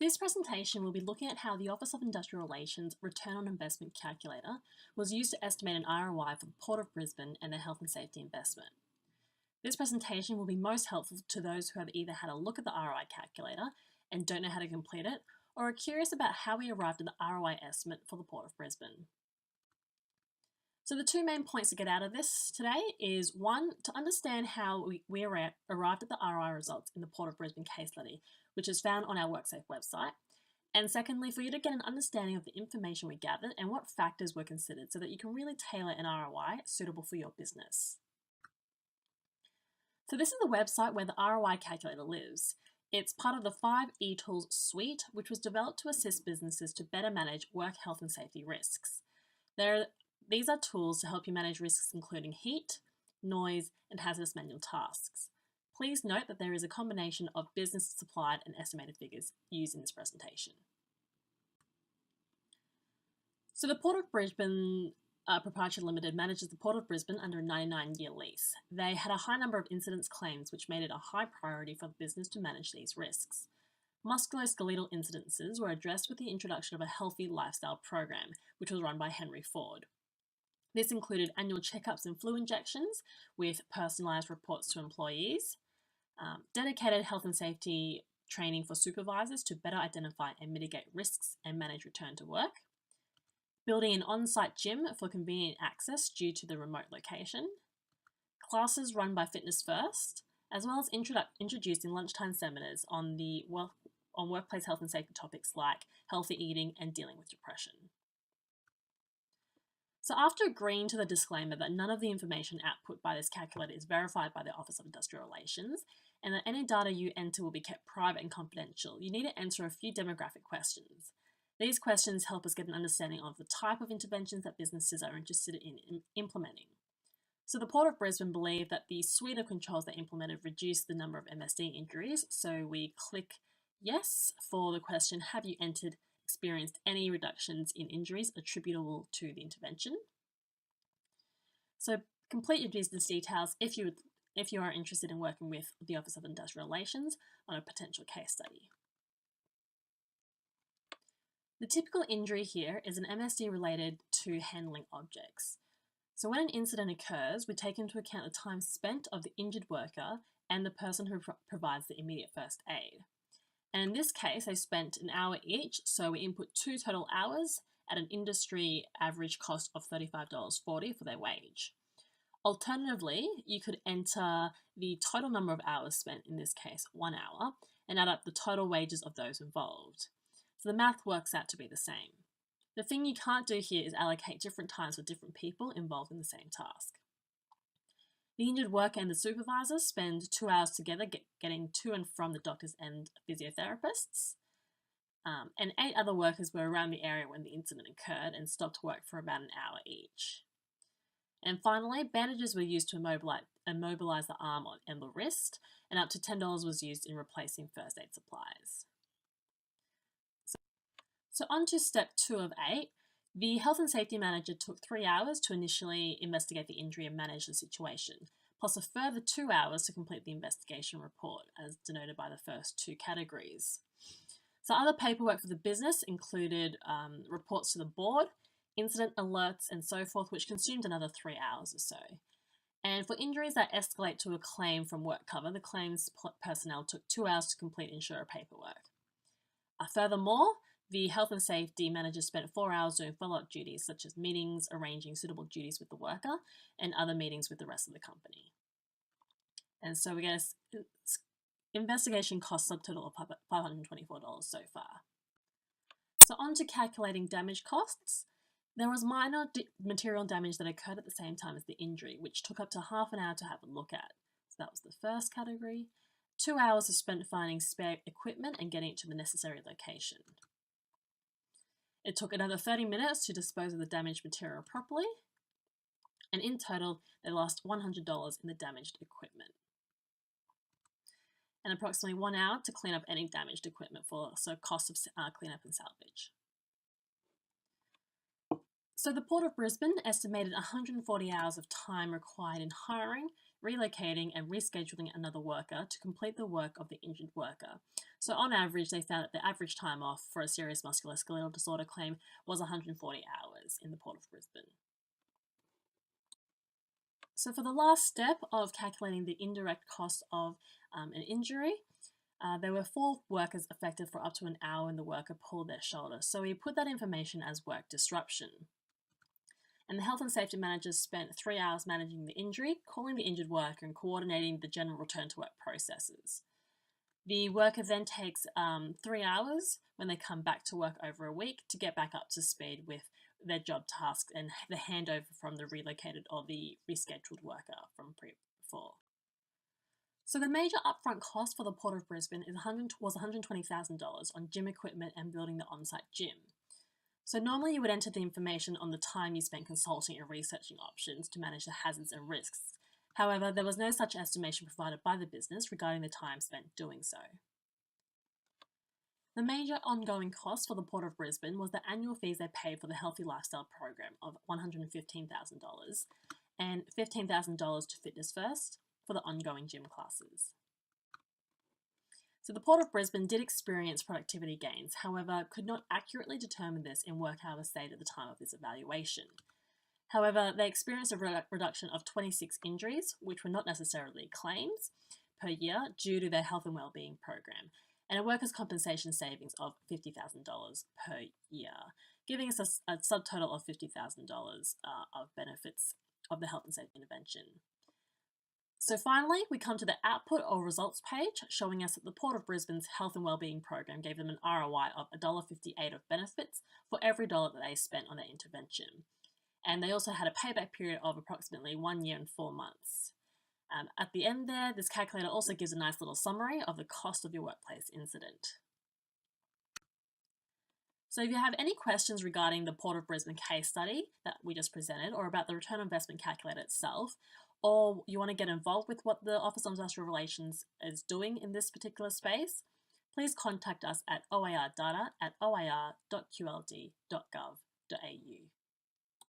This presentation will be looking at how the Office of Industrial Relations Return on Investment Calculator was used to estimate an ROI for the Port of Brisbane and their health and safety investment. This presentation will be most helpful to those who have either had a look at the ROI calculator and don't know how to complete it, or are curious about how we arrived at the ROI estimate for the Port of Brisbane. So the two main points to get out of this today is one, to understand how we arrived at the ROI results in the Port of Brisbane case study, which is found on our WorkSafe website. And secondly, for you to get an understanding of the information we gathered and what factors were considered so that you can really tailor an ROI suitable for your business. So this is the website where the ROI calculator lives. It's part of the 5 eTools suite, which was developed to assist businesses to better manage work health and safety risks. These are tools to help you manage risks including heat, noise, and hazardous manual tasks. Please note that there is a combination of business supplied and estimated figures used in this presentation. So the Port of Brisbane Proprietary Limited manages the Port of Brisbane under a 99-year lease. They had a high number of incidents claims, which made it a high priority for the business to manage these risks. Musculoskeletal incidences were addressed with the introduction of a healthy lifestyle program, which was run by Henry Ford. This included annual checkups and flu injections with personalised reports to employees, dedicated health and safety training for supervisors to better identify and mitigate risks and manage return to work, building an on-site gym for convenient access due to the remote location, classes run by Fitness First, as well as introducing lunchtime seminars on workplace health and safety topics like healthy eating and dealing with depression. So after agreeing to the disclaimer that none of the information output by this calculator is verified by the Office of Industrial Relations and that any data you enter will be kept private and confidential, you need to answer a few demographic questions. These questions help us get an understanding of the type of interventions that businesses are interested in implementing. So the Port of Brisbane believed that the suite of controls they implemented reduced the number of MSD injuries, so we click yes for the question, have you experienced any reductions in injuries attributable to the intervention? So complete your business details if you are interested in working with the Office of Industrial Relations on a potential case study. The typical injury here is an MSD related to handling objects. So when an incident occurs, we take into account the time spent of the injured worker and the person who provides the immediate first aid. And in this case, they spent an hour each, so we input 2 total hours at an industry average cost of $35.40 for their wage. Alternatively, you could enter the total number of hours spent, in this case 1 hour, and add up the total wages of those involved. So the math works out to be the same. The thing you can't do here is allocate different times for different people involved in the same task. The injured worker and the supervisor spend 2 hours together getting to and from the doctors and physiotherapists. And 8 other workers were around the area when the incident occurred and stopped work for about an hour each. And finally, bandages were used to immobilize the arm and the wrist, and up to $10 was used in replacing first aid supplies. So on to step 2 of 8. The health and safety manager took 3 hours to initially investigate the injury and manage the situation, plus a further 2 hours to complete the investigation report, as denoted by the first 2 categories. So other paperwork for the business included reports to the board, incident alerts, and so forth, which consumed another 3 hours or so. And for injuries that escalate to a claim from work cover, the claims personnel took 2 hours to complete insurer paperwork. Furthermore, the health and safety manager spent 4 hours doing follow-up duties such as meetings, arranging suitable duties with the worker, and other meetings with the rest of the company. And so we get an investigation cost subtotal of $524 so far. So on to calculating damage costs. There was minor material damage that occurred at the same time as the injury, which took up to half an hour to have a look at. So that was the first category. 2 hours was spent finding spare equipment and getting it to the necessary location. It took another 30 minutes to dispose of the damaged material properly, and in total, they lost $100 in the damaged equipment. And approximately 1 hour to clean up any damaged equipment so cost of cleanup and salvage. So the Port of Brisbane estimated 140 hours of time required in hiring, relocating and rescheduling another worker to complete the work of the injured worker. So on average, they found that the average time off for a serious musculoskeletal disorder claim was 140 hours in the Port of Brisbane. So for the last step of calculating the indirect cost of an injury, there were 4 workers affected for up to an hour when the worker pulled their shoulder. So we put that information as work disruption. And the health and safety managers spent 3 hours managing the injury, calling the injured worker and coordinating the general return to work processes. The worker then takes 3 hours when they come back to work over a week to get back up to speed with their job tasks and the handover from the relocated or the rescheduled worker from before. So the major upfront cost for the Port of Brisbane was $120,000 on gym equipment and building the on-site gym. So normally you would enter the information on the time you spent consulting and researching options to manage the hazards and risks. However, there was no such estimation provided by the business regarding the time spent doing so. The major ongoing cost for the Port of Brisbane was the annual fees they paid for the Healthy Lifestyle program of $115,000 and $15,000 to Fitness First for the ongoing gym classes. So the Port of Brisbane did experience productivity gains, however, could not accurately determine this in work hours stayed at the time of this evaluation. However, they experienced a reduction of 26 injuries, which were not necessarily claims, per year due to their health and wellbeing program, and a workers' compensation savings of $50,000 per year, giving us a subtotal of $50,000 of benefits of the health and safety intervention. So finally, we come to the output or results page, showing us that the Port of Brisbane's health and wellbeing program gave them an ROI of $1.58 of benefits for every dollar that they spent on their intervention. And they also had a payback period of approximately 1 year and 4 months. At the end there, this calculator also gives a nice little summary of the cost of your workplace incident. So if you have any questions regarding the Port of Brisbane case study that we just presented, or about the return on investment calculator itself, or you want to get involved with what the Office of Industrial Relations is doing in this particular space, please contact us at oirdata@oir.qld.gov.au.